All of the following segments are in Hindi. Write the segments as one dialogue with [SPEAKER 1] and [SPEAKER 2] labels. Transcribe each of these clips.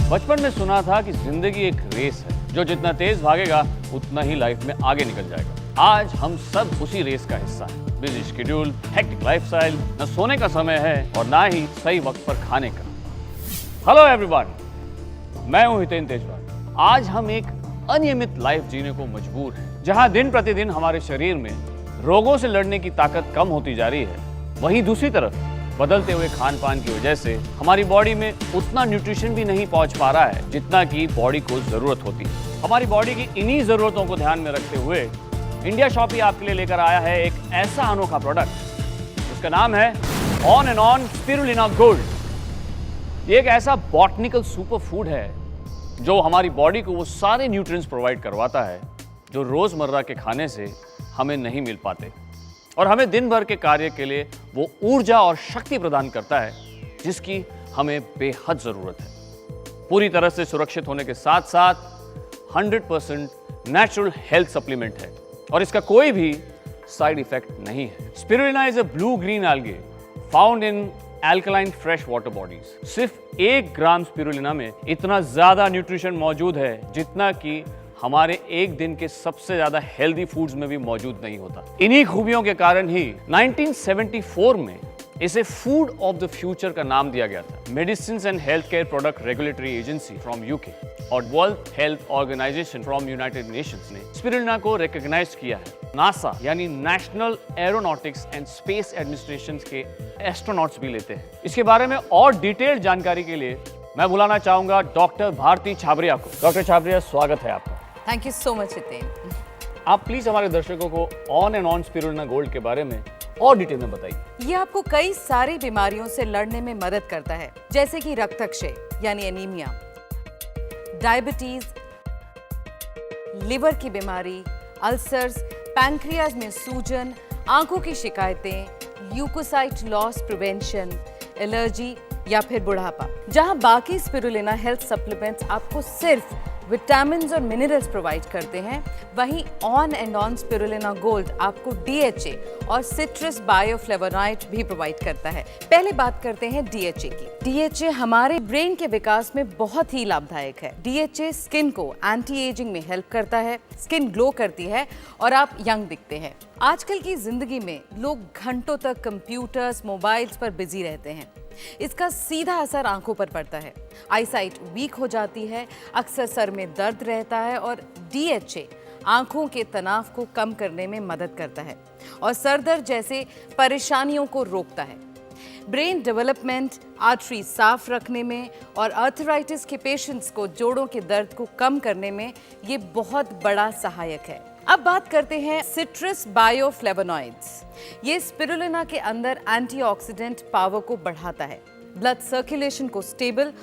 [SPEAKER 1] बचपन में सुना था कि जिंदगी एक रेस है, जो जितना तेज भागेगा उतना ही लाइफ में आगे निकल जाएगा। आज हम सब उसी रेस का हिस्सा हैं। बिजी शेड्यूल, हेक्टिक लाइफस्टाइल, न सोने का समय है और ना ही सही वक्त पर खाने का। हेलो एवरीवन, मैं हूं हितेन तेजवाल। आज हम एक अनियमित लाइफ जीने को मजबूर हैं, जहां दिन प्रतिदिन हमारे शरीर में रोगों से लड़ने की ताकत कम होती जा रही है। वहीं दूसरी तरफ बदलते हुए खान पान की वजह से हमारी बॉडी में उतना न्यूट्रिशन भी नहीं पहुंच पा रहा है जितना कि बॉडी को जरूरत होती है। हमारी बॉडी की इन्हीं जरूरतों को ध्यान में रखते हुए इंडिया शॉपी आपके लिए लेकर आया है एक ऐसा अनोखा प्रोडक्ट, उसका नाम है on and on spirulina gold. ये एक ऐसा बॉटनिकल सुपर फूड है जो हमारी बॉडी को वो सारे न्यूट्रिएंट्स प्रोवाइड करवाता है जो रोजमर्रा के खाने से हमें नहीं मिल पाते, और हमें दिन भर के कार्य के लिए वो ऊर्जा और शक्ति प्रदान करता है जिसकी हमें बेहद जरूरत है। पूरी तरह से सुरक्षित होने के साथ साथ 100% नेचुरल हेल्थ सप्लीमेंट है और इसका कोई भी साइड इफेक्ट नहीं है। Spirulina is a blue green algae found in alkaline fresh water bodies. सिर्फ 1 ग्राम स्पिरुलिना में इतना ज्यादा न्यूट्रिशन मौजूद है जितना कि हमारे एक दिन के सबसे ज्यादा हेल्दी फूड्स में भी मौजूद नहीं होता। इन्हीं खूबियों के कारण ही 1974 में इसे फूड ऑफ द फ्यूचर का नाम दिया गया था। Medicine and health care product regulatory agency from UK और world health organisation from United Nations ने स्पिरुलिना को रिकॉग्नाइज किया है। नासा यानी national aeronautics and space administration के एस्ट्रोनॉट्स भी लेते हैं। इसके बारे में और डिटेल्ड जानकारी के लिए मैं बुलाना चाहूंगा डॉक्टर भारती छाबरिया को। डॉक्टर छाबरिया, स्वागत है आपका।
[SPEAKER 2] Thank you so much Hiten.
[SPEAKER 1] आप प्लीज हमारे दर्शकों को on and on spirulina gold के बारे में और डिटेल में बताइए।
[SPEAKER 2] ये आपको कई सारी बीमारियों से लड़ने में मदद करता है, जैसे कि रक्तक्षय यानी एनीमिया, डायबिटीज, लिवर की बीमारी, अल्सर्स, पैंक्रियाज में सूजन, आंखों की शिकायतें, ल्यूकोसाइट लॉस प्रिवेंशन, एलर्जी या फिर बुढ़ापा। जहां बाकी स्पिरुलिना हेल्थ सप्लीमेंट्स आपको सिर्फ विटामिन्स और मिनरल्स प्रोवाइड करते हैं, वहीं on and on spirulina gold आपको DHA और सिट्रस बायोफ्लेवोनॉइड भी प्रोवाइड करता है। पहले बात करते हैं DHA की। DHA हमारे ब्रेन के विकास में बहुत ही लाभदायक है। DHA स्किन को एंटी एजिंग में हेल्प करता है, स्किन ग्लो करती है और आप यंग दिखते हैं। आजकल की जिंदगी में लोग घंटों तक कंप्यूटर्स, मोबाइल्स पर बिजी रहते हैं। इसका सीधा असर आंखों पर पड़ता है, आईसाइट वीक हो जाती है, अक्सर सर में दर्द रहता है और DHA आंखों के तनाव को कम करने में मदद करता है और सर दर्द जैसे परेशानियों को रोकता है। ब्रेन डेवलपमेंट, आर्टरी साफ रखने में और आर्थराइटिस के पेशेंट्स को जोड़ों के दर्द को कम करने में ये बहुत बड़ा सहायक है। अब बात करते हैं सिट्रस बायोफ्लेवोनॉइड्स। ये स्पिरुलिना के अंदर एंटीऑक्सीडेंट पावर को बढ़ाता है, ब्लड सर्कुलेशन को स्टेबल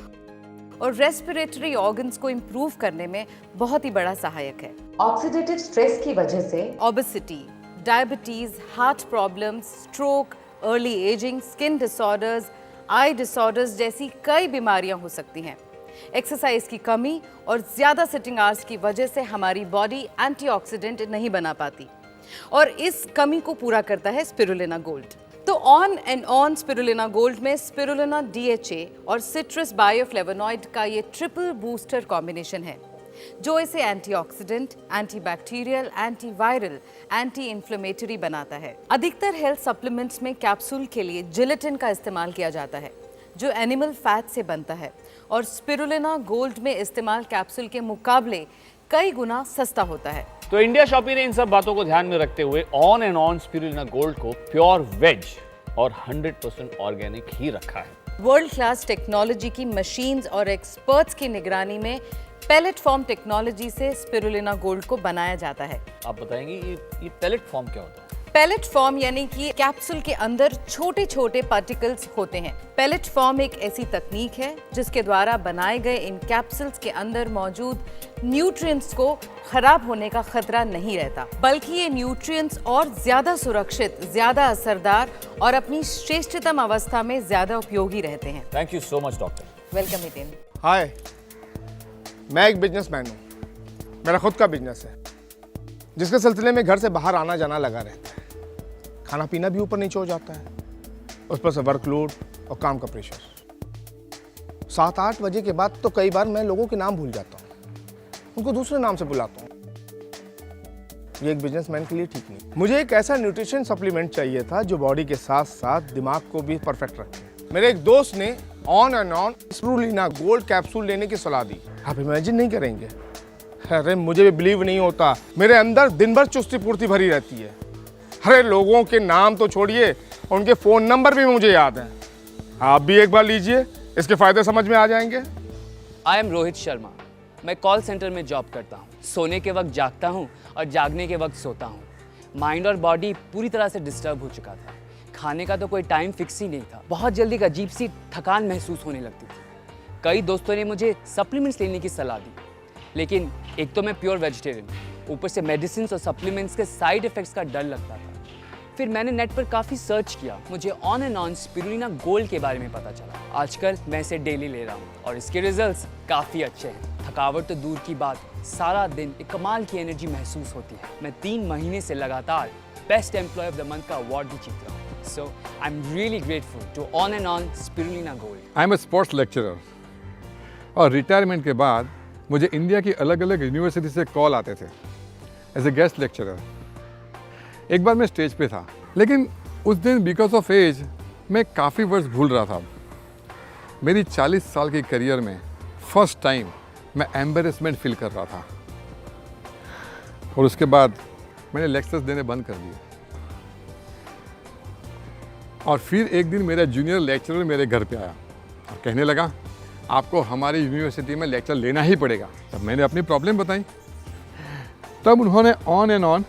[SPEAKER 2] और रेस्पिरेटरी ऑर्गन्स को इंप्रूव करने में बहुत ही बड़ा सहायक है।
[SPEAKER 3] ऑक्सीडेटिव स्ट्रेस की वजह से
[SPEAKER 2] obesity, diabetes, heart problems, stroke, early ageing, skin disorders, eye disorders जैसी कई बीमारियां हो सकती हैं। एक्सरसाइज की कमी और ज्यादा सिटिंग आवर्स की वजह से हमारी बॉडी एंटीऑक्सीडेंट नहीं बना पाती और इस कमी को पूरा करता है स्पिरुलिना गोल्ड। तो on and on spirulina gold में स्पिरुलिना, DHA और सिट्रस बायोफ्लेवोनॉइड का ये ट्रिपल बूस्टर कॉम्बिनेशन है जो इसे antioxidant, antibacterial, antiviral, anti inflammatory बनाता है। अधिकतर हेल्थ सप्लीमेंट्स में कैप्सूल के लिए जिलेटिन का इस्तेमाल किया जाता है जो एनिमल फैट से बनता है और स्पिरुलिना गोल्ड में इस्तेमाल कैप्सूल के मुकाबले कई गुना सस्ता होता है।
[SPEAKER 1] तो इंडिया शॉपी ने इन सब बातों को ध्यान में रखते हुए on and on spirulina gold को प्योर वेज और 100% ऑर्गेनिक ही रखा है।
[SPEAKER 2] वर्ल्ड क्लास टेक्नोलॉजी की मशीन्स और एक्सपर्ट्स की निगरानी में पैलेट फॉर्म टेक्नोलॉजी से स्पिरुलिना गोल्ड को बनाया जाता है।
[SPEAKER 1] आप बताएंगे ये पैलेट फॉर्म क्या होता है?
[SPEAKER 2] पैलेट फॉर्म यानी कि कैप्सूल के अंदर छोटे छोटे पार्टिकल्स होते हैं। पैलेट फॉर्म एक ऐसी तकनीक है जिसके द्वारा बनाए गए इन कैप्सूल्स के अंदर मौजूद न्यूट्रिएंट्स को खराब होने का खतरा नहीं रहता, बल्कि ये न्यूट्रिएंट्स और ज्यादा सुरक्षित, ज्यादा असरदार और अपनी श्रेष्ठतम अवस्था में ज्यादा उपयोगी रहते हैं।
[SPEAKER 1] Thank you so much doctor.
[SPEAKER 2] Welcome Hiten.
[SPEAKER 4] Hi, मैं एक बिजनेसमैन हूँ। मेरा खुद का बिजनेस है जिसके सिलसिले में घर से बाहर आना जाना लगा रहता है। खाना पीना भी ऊपर नीचे हो जाता है, उस पर से वर्कलोड और काम का प्रेशर। 7-8 बजे के बाद तो कई बार मैं लोगों के नाम भूल जाता हूँ, उनको दूसरे नाम से बुलाता हूँ। ये एक बिजनेसमैन के लिए ठीक नहीं। मुझे एक ऐसा न्यूट्रिशन सप्लीमेंट चाहिए था जो बॉडी के साथ साथ दिमाग को भी परफेक्ट रखे। मेरे एक दोस्त ने on and on spirulina gold capsule लेने की सलाह दी। आप इमेजिन नहीं करेंगे, अरे मुझे भी बिलीव नहीं होता, मेरे अंदर दिन भर चुस्ती पूर्ति भरी रहती है। अरे लोगों के नाम तो छोड़िए, उनके फ़ोन नंबर भी मुझे याद हैं। आप भी एक बार लीजिए, इसके फ़ायदे समझ में आ जाएंगे।
[SPEAKER 5] I am Rohit Sharma. मैं कॉल सेंटर में जॉब करता हूँ। सोने के वक्त जागता हूँ और जागने के वक्त सोता हूँ। माइंड और बॉडी पूरी तरह से डिस्टर्ब हो चुका था। खाने का तो कोई टाइम फिक्स ही नहीं था। बहुत जल्दी एक अजीब सी थकान महसूस होने लगती थी। कई दोस्तों ने मुझे सप्लीमेंट्स लेने की सलाह दी, लेकिन एक तो मैं प्योर वेजिटेरियन, ऊपर से मेडिसिन और सप्लीमेंट्स के साइड इफ़ेक्ट्स का डर लगता था। फिर मैंने नेट पर काफ़ी सर्च किया, मुझे on and on spirulina gold के बारे में पता चला। आजकल मैं इसे डेली ले रहा हूँ और इसके रिजल्ट्स काफ़ी अच्छे हैं। थकावट तो दूर की बात, सारा दिन एक कमाल की एनर्जी महसूस होती है। मैं 3 महीने से लगातार best employ of the month का अवार्ड भी जीत रहा हूँ। So I am really grateful to on and on spirulina gold.
[SPEAKER 6] I am a sports lecturer और रिटायरमेंट के बाद मुझे इंडिया की अलग अलग यूनिवर्सिटी से कॉल आते थे एज ए गेस्ट लेक्चरर। एक बार मैं स्टेज पे था, लेकिन उस दिन बिकॉज ऑफ एज मैं काफ़ी वर्ड्स भूल रहा था। मेरी 40 साल की करियर में फर्स्ट टाइम मैं एम्बेरसमेंट फील कर रहा था और उसके बाद मैंने लेक्चर्स देने बंद कर दिए। और फिर एक दिन मेरा जूनियर लेक्चरर मेरे घर पे आया और कहने लगा, आपको हमारी यूनिवर्सिटी में लेक्चर लेना ही पड़ेगा। तब मैंने अपनी प्रॉब्लम बताई। तब उन्होंने on and on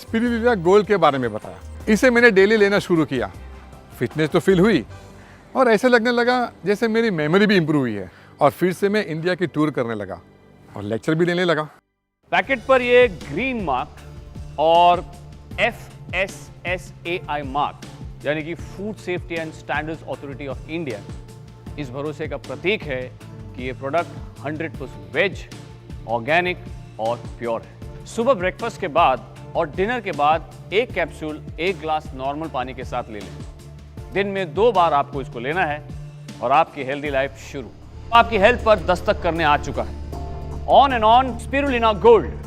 [SPEAKER 6] spirulina gold के बारे में बताया। इसे मैंने डेली लेना शुरू किया। फिटनेस तो फील हुई और ऐसे लगने लगा जैसे मेरी मेमोरी भी इम्प्रूव हुई है। और फिर से मैं इंडिया की टूर करने लगा और लेक्चर भी देने लगा।
[SPEAKER 1] पैकेट पर ये ग्रीन मार्क और FSSAI मार्क यानी कि food safety and standards authority of India इस भरोसे का प्रतीक है कि ये प्रोडक्ट 100% वेज, ऑर्गेनिक और प्योर है। सुबह ब्रेकफास्ट के बाद और डिनर के बाद एक कैप्सूल 1 ग्लास नॉर्मल पानी के साथ ले लें। दिन में 2 बार आपको इसको लेना है और आपकी हेल्दी लाइफ शुरू। आपकी हेल्थ पर दस्तक करने आ चुका है on and on spirulina gold.